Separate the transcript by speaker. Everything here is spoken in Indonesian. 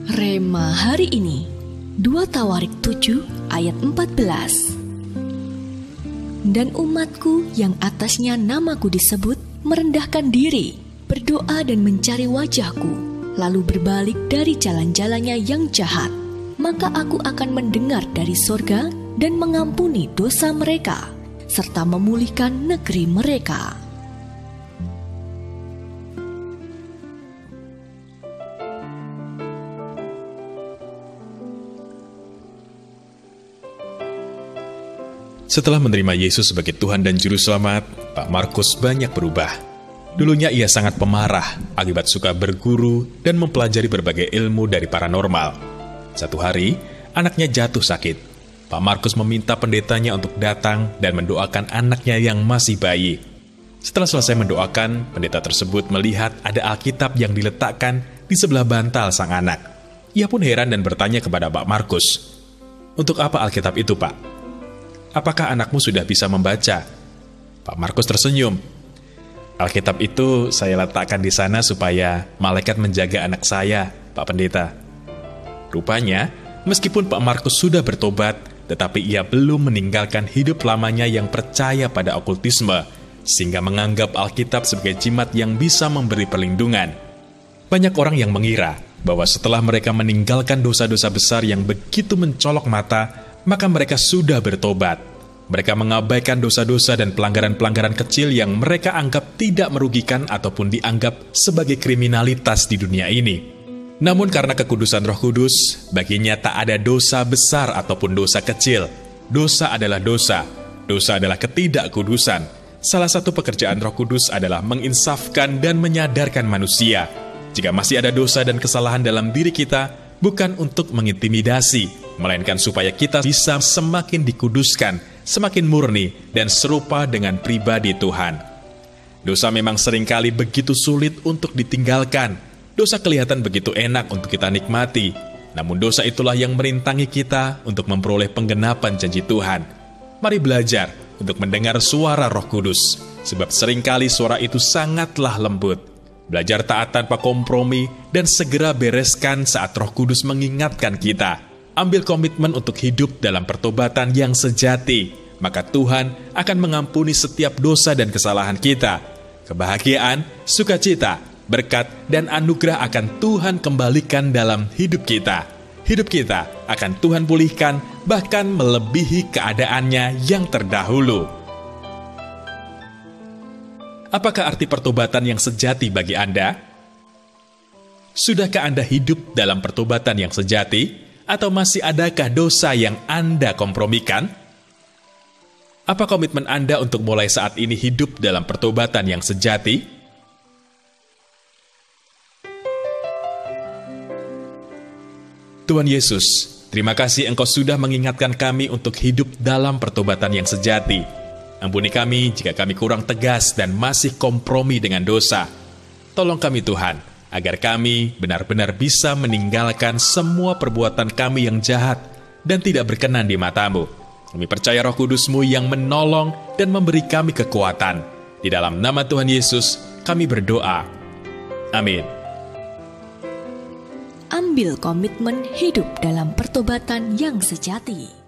Speaker 1: Rema hari ini 2 Tawarik 7 ayat 14. Dan umatku yang atasnya namaku disebut merendahkan diri, berdoa dan mencari wajahku, lalu berbalik dari jalan-jalannya yang jahat, maka aku akan mendengar dari sorga dan mengampuni dosa mereka, serta memulihkan negeri mereka.
Speaker 2: Setelah menerima Yesus sebagai Tuhan dan Juru Selamat, Pak Markus banyak berubah. Dulunya ia sangat pemarah akibat suka berguru dan mempelajari berbagai ilmu dari paranormal. Satu hari, anaknya jatuh sakit. Pak Markus meminta pendetanya untuk datang dan mendoakan anaknya yang masih bayi. Setelah selesai mendoakan, pendeta tersebut melihat ada Alkitab yang diletakkan di sebelah bantal sang anak. Ia pun heran dan bertanya kepada Pak Markus, "Untuk apa Alkitab itu, Pak? Apakah anakmu sudah bisa membaca?" Pak Markus tersenyum. "Alkitab itu saya letakkan di sana supaya malaikat menjaga anak saya, Pak Pendeta." Rupanya, meskipun Pak Markus sudah bertobat, tetapi ia belum meninggalkan hidup lamanya yang percaya pada okultisme, sehingga menganggap Alkitab sebagai jimat yang bisa memberi perlindungan. Banyak orang yang mengira bahwa setelah mereka meninggalkan dosa-dosa besar yang begitu mencolok mata, maka mereka sudah bertobat. Mereka mengabaikan dosa-dosa dan pelanggaran-pelanggaran kecil yang mereka anggap tidak merugikan ataupun dianggap sebagai kriminalitas di dunia ini. Namun karena kekudusan Roh Kudus, baginya tak ada dosa besar ataupun dosa kecil. Dosa adalah dosa. Dosa adalah ketidakkudusan. Salah satu pekerjaan Roh Kudus adalah menginsafkan dan menyadarkan manusia. Jika masih ada dosa dan kesalahan dalam diri kita, bukan untuk mengintimidasi, melainkan supaya kita bisa semakin dikuduskan, semakin murni, dan serupa dengan pribadi Tuhan. Dosa memang seringkali begitu sulit untuk ditinggalkan. Dosa kelihatan begitu enak untuk kita nikmati. Namun dosa itulah yang merintangi kita untuk memperoleh penggenapan janji Tuhan. Mari belajar untuk mendengar suara Roh Kudus, sebab seringkali suara itu sangatlah lembut. Belajar taat tanpa kompromi dan segera bereskan saat Roh Kudus mengingatkan kita. Ambil komitmen untuk hidup dalam pertobatan yang sejati, maka Tuhan akan mengampuni setiap dosa dan kesalahan kita. Kebahagiaan, sukacita, berkat, dan anugerah akan Tuhan kembalikan dalam hidup kita. Hidup kita akan Tuhan pulihkan, bahkan melebihi keadaannya yang terdahulu. Apakah arti pertobatan yang sejati bagi Anda? Sudahkah Anda hidup dalam pertobatan yang sejati? Atau masih adakah dosa yang Anda kompromikan? Apa komitmen Anda untuk mulai saat ini hidup dalam pertobatan yang sejati? Tuhan Yesus, terima kasih Engkau sudah mengingatkan kami untuk hidup dalam pertobatan yang sejati. Ampuni kami jika kami kurang tegas dan masih kompromi dengan dosa. Tolong kami Tuhan, agar kami benar-benar bisa meninggalkan semua perbuatan kami yang jahat dan tidak berkenan di mata-Mu. Kami percaya Roh Kudus-Mu yang menolong dan memberi kami kekuatan. Di dalam nama Tuhan Yesus, kami berdoa. Amin.
Speaker 1: Ambil komitmen hidup dalam pertobatan yang sejati.